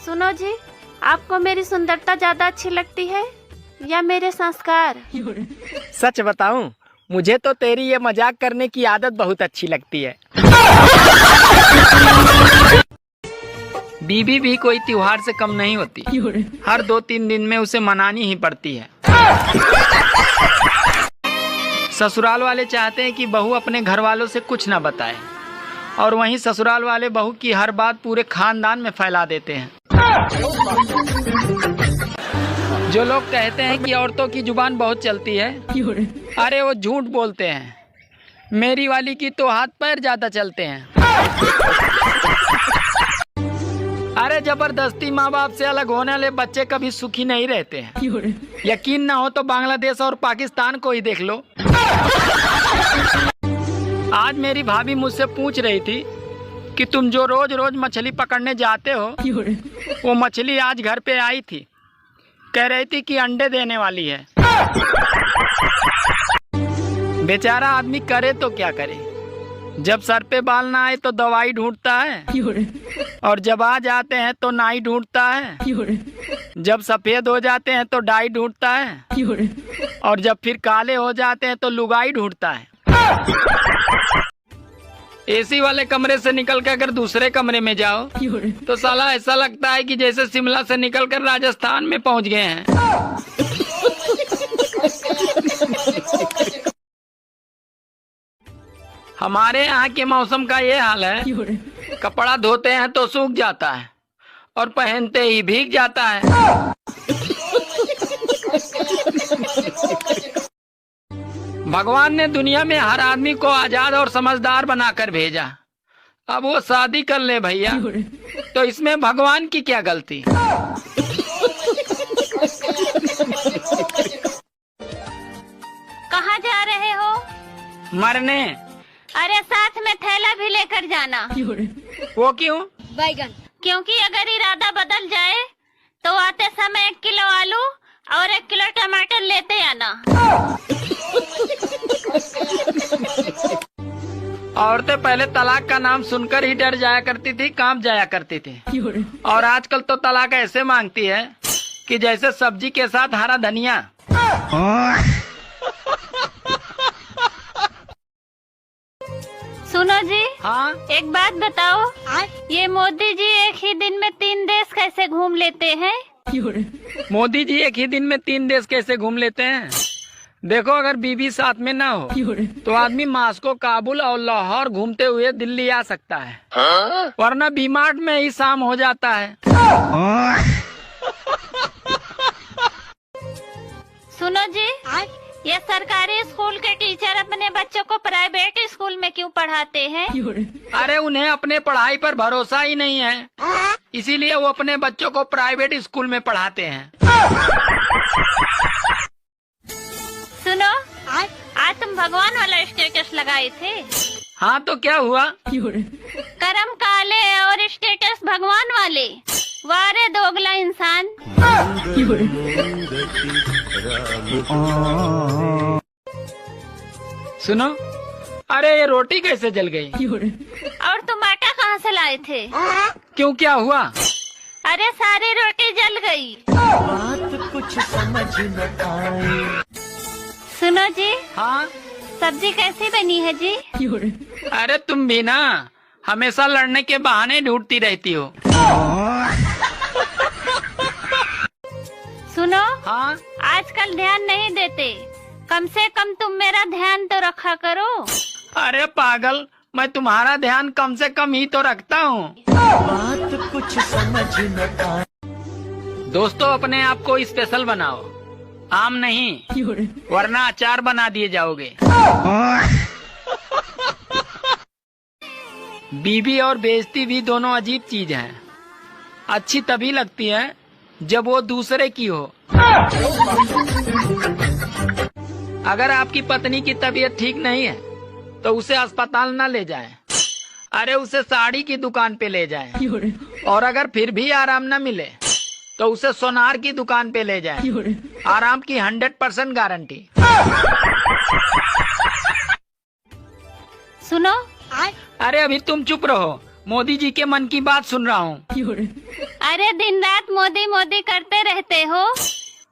सुनो जी, आपको मेरी सुंदरता ज्यादा अच्छी लगती है या मेरे संस्कार? सच बताऊं, मुझे तो तेरी ये मजाक करने की आदत बहुत अच्छी लगती है। बीबी भी कोई त्योहार से कम नहीं होती, हर 2-3 दिन में उसे मनानी ही पड़ती है। ससुराल वाले चाहते हैं कि बहू अपने घर वालों से कुछ ना बताए, और वहीं ससुराल वाले बहू की हर बात पूरे खानदान में फैला देते हैं। जो लोग कहते हैं कि औरतों की जुबान बहुत चलती है, अरे वो झूठ बोलते हैं। मेरी वाली की तो हाथ पैर ज्यादा चलते हैं। अरे जबरदस्ती माँ बाप से अलग होने वाले बच्चे कभी सुखी नहीं रहते हैं। यकीन ना हो तो बांग्लादेश और पाकिस्तान को ही देख लो। आज मेरी भाभी मुझसे पूछ रही थी कि तुम जो रोज रोज मछली पकड़ने जाते हो, वो मछली आज घर पे आई थी। कह रही थी कि अंडे देने वाली है। बेचारा आदमी करे तो क्या करे, जब सर पे बाल ना आए तो दवाई ढूंढता है, और जब आ जाते हैं तो नाई ढूंढता है, जब सफेद हो जाते हैं तो डाई ढूंढता है, और जब फिर काले हो जाते हैं तो लुगाई ढूंढता है। एसी वाले कमरे से निकल कर अगर दूसरे कमरे में जाओ तो साला ऐसा लगता है कि जैसे शिमला से निकलकर राजस्थान में पहुंच गए हैं। हमारे यहाँ के मौसम का ये हाल है, कपड़ा धोते हैं तो सूख जाता है और पहनते ही भीग जाता है। भगवान ने दुनिया में हर आदमी को आजाद और समझदार बनाकर भेजा। अब वो शादी कर ले भैया, तो इसमें भगवान की क्या गलती? कहाँ जा रहे हो? मरने। अरे साथ में थैला भी लेकर जाना। वो क्यों? बैगन। क्योंकि अगर इरादा बदल जाए तो आते समय 1 किलो आलू और 1 किलो टमाटर लेते आना। औरतें पहले तलाक का नाम सुनकर ही डर जाया करती थी, काम जाया करती थी, और आजकल तो तलाक ऐसे मांगती है कि जैसे सब्जी के साथ हरा धनिया। सुनो जी, हाँ, एक बात बताओ, ये मोदी जी एक ही दिन में 3 देश कैसे घूम लेते हैं? मोदी जी एक ही दिन में 3 देश कैसे घूम लेते हैं? देखो, अगर बीबी साथ में ना हो तो आदमी मास्को, काबुल और लाहौर घूमते हुए दिल्ली आ सकता है, वरना बीमार्ट में ही शाम हो जाता है। सुनो जी, ये सरकारी स्कूल के टीचर अपने बच्चों को प्राइवेट स्कूल में क्यों पढ़ाते हैं? अरे उन्हें अपने पढ़ाई पर भरोसा ही नहीं है, इसीलिए वो अपने बच्चों को प्राइवेट स्कूल में पढ़ाते हैं। सुनो, आज तुम भगवान वाला स्टेटस लगाए थे। हाँ, तो क्या हुआ? कर्म काले और स्टेटस भगवान वाले। वारे दोगला इंसान। सुनो, अरे ये रोटी कैसे जल गई? और तुम आटा कहाँ से लाए थे? क्यों, क्या हुआ? अरे सारी रोटी जल गई। बात कुछ समझ न आए। सुनो जी, हाँ, सब्जी कैसी बनी है जी? अरे तुम भी ना हमेशा लड़ने के बहाने ढूंढती रहती हो। सुनो, हाँ, आजकल ध्यान नहीं देते, कम से कम तुम मेरा ध्यान तो रखा करो। अरे पागल, मैं तुम्हारा ध्यान कम से कम ही तो रखता हूँ। बात कुछ समझ न आए। दोस्तों, अपने आप को स्पेशल बनाओ, आम नहीं, वरना अचार बना दिए जाओगे। बीबी और बेइज्जती भी दोनों अजीब चीज हैं। अच्छी तभी लगती है जब वो दूसरे की हो। अगर आपकी पत्नी की तबीयत ठीक नहीं है तो उसे अस्पताल न ले जाएं। अरे उसे साड़ी की दुकान पे ले जाएं। और अगर फिर भी आराम न मिले तो उसे सोनार की दुकान पे ले जाएं। आराम की 100% गारंटी। सुनो, अरे अभी तुम चुप रहो, मोदी जी के मन की बात सुन रहा हूँ। अरे दिन रात मोदी मोदी करते रहते हो।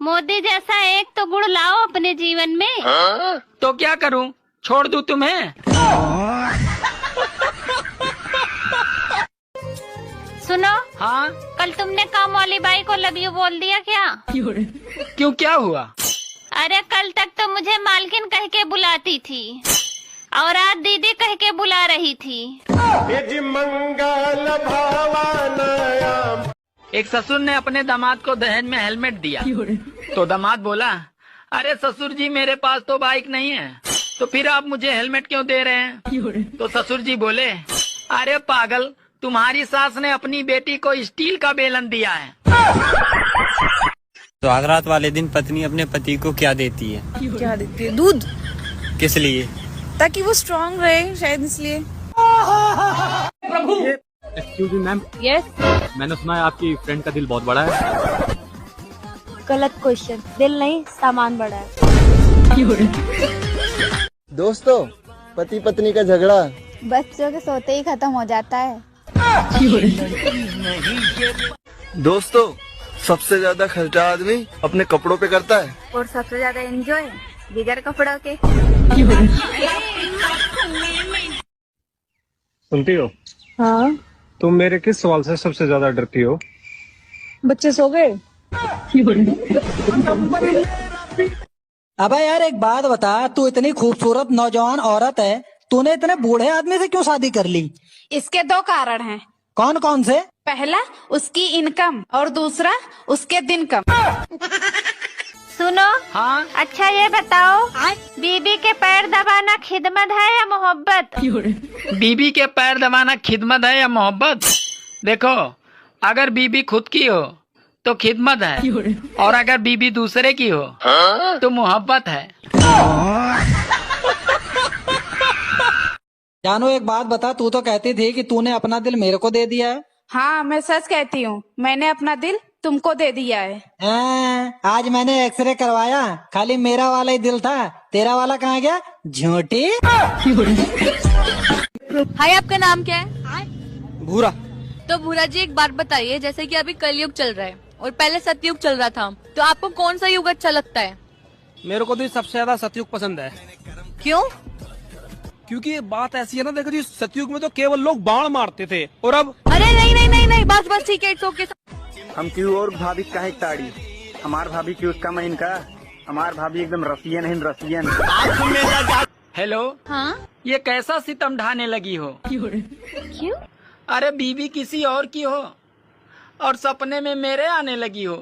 मोदी जैसा एक तो गुण लाओ अपने जीवन में। तो क्या करूँ, छोड़ दूँ तुम्हें? सुनो, हाँ, कल तुमने काम वाली बाई को लव यू बोल दिया क्या? क्यों, क्या हुआ? अरे कल तक तो मुझे मालकिन कह के बुलाती थी और आज दीदी कह के बुला रही थी। एक ससुर ने अपने दामाद को दहेज में हेलमेट दिया, तो दामाद बोला, अरे ससुर जी मेरे पास तो बाइक नहीं है, तो फिर आप मुझे हेलमेट क्यों दे रहे हैं? तो ससुर जी बोले, अरे पागल, तुम्हारी सास ने अपनी बेटी को स्टील का बेलन दिया है। सुहागरात वाले दिन पत्नी अपने पति को क्या देती है? क्या देती है? दूध, किस लिए? ताकि वो स्ट्रांग रहे, शायद इसलिए। एक्सक्यूज मी मैम, यस, मैंने सुना है आपकी फ्रेंड का दिल बहुत बड़ा है। गलत क्वेश्चन। दिल नहीं, सामान बड़ा है। दोस्तों, पति पत्नी का झगड़ा बच्चों के सोते ही खत्म हो जाता है। दोस्तों, सबसे ज्यादा खर्चा आदमी अपने कपड़ों पे करता है और सबसे ज्यादा एंजॉय बिगर कपड़ों के। सुनती हो? हाँ, तुम मेरे किस सवाल से सबसे ज्यादा डरती हो? बच्चे सो गए? अबे यार एक बात बता, तू इतनी खूबसूरत नौजवान औरत है, तूने इतने बूढ़े आदमी से क्यों शादी कर ली? इसके दो कारण हैं। कौन कौन से? पहला उसकी इनकम और दूसरा उसके दिन कम। सुनो, हाँ, अच्छा ये बताओ, बीबी के पैर दबाना खिदमत है या मोहब्बत? बीबी के पैर दबाना खिदमत है या मोहब्बत? देखो, अगर बीबी खुद की हो तो खिदमत है, और अगर बीबी दूसरे की हो तो मोहब्बत है। जानो एक बात बता, तू तो कहती थी कि तूने अपना दिल मेरे को दे दिया है। हाँ, मैं सच कहती हूँ, मैंने अपना दिल तुमको दे दिया है। आज मैंने एक्सरे करवाया, खाली मेरा वाला ही दिल था, तेरा वाला कहाँ गया? झूठी। हाय, आपका नाम क्या है? भूरा। तो भूरा जी, एक बात बताइए, जैसे कि अभी कलयुग चल रहा है और पहले सतयुग चल रहा था, तो आपको कौन सा युग अच्छा लगता है? मेरे को तो सबसे ज्यादा सतयुग पसंद है। क्यों? क्योंकि ये बात ऐसी है ना, देखो जी, सतयुग में तो केवल लोग बाण मारते थे, और अब अरे नहीं नहीं नहीं नहीं, बस बस, ठीक है, इट्स ओके। हम क्यों और भाभी का है ताड़ी, हमार भाभी क्यों उसका मैं इनका, हमार भाभी एकदम रसियन है, रसियन। हेलो, हाँ, ये कैसा सितम ढाने लगी हो? क्यों? अरे बीबी किसी और की हो और सपने में मेरे आने लगी हो।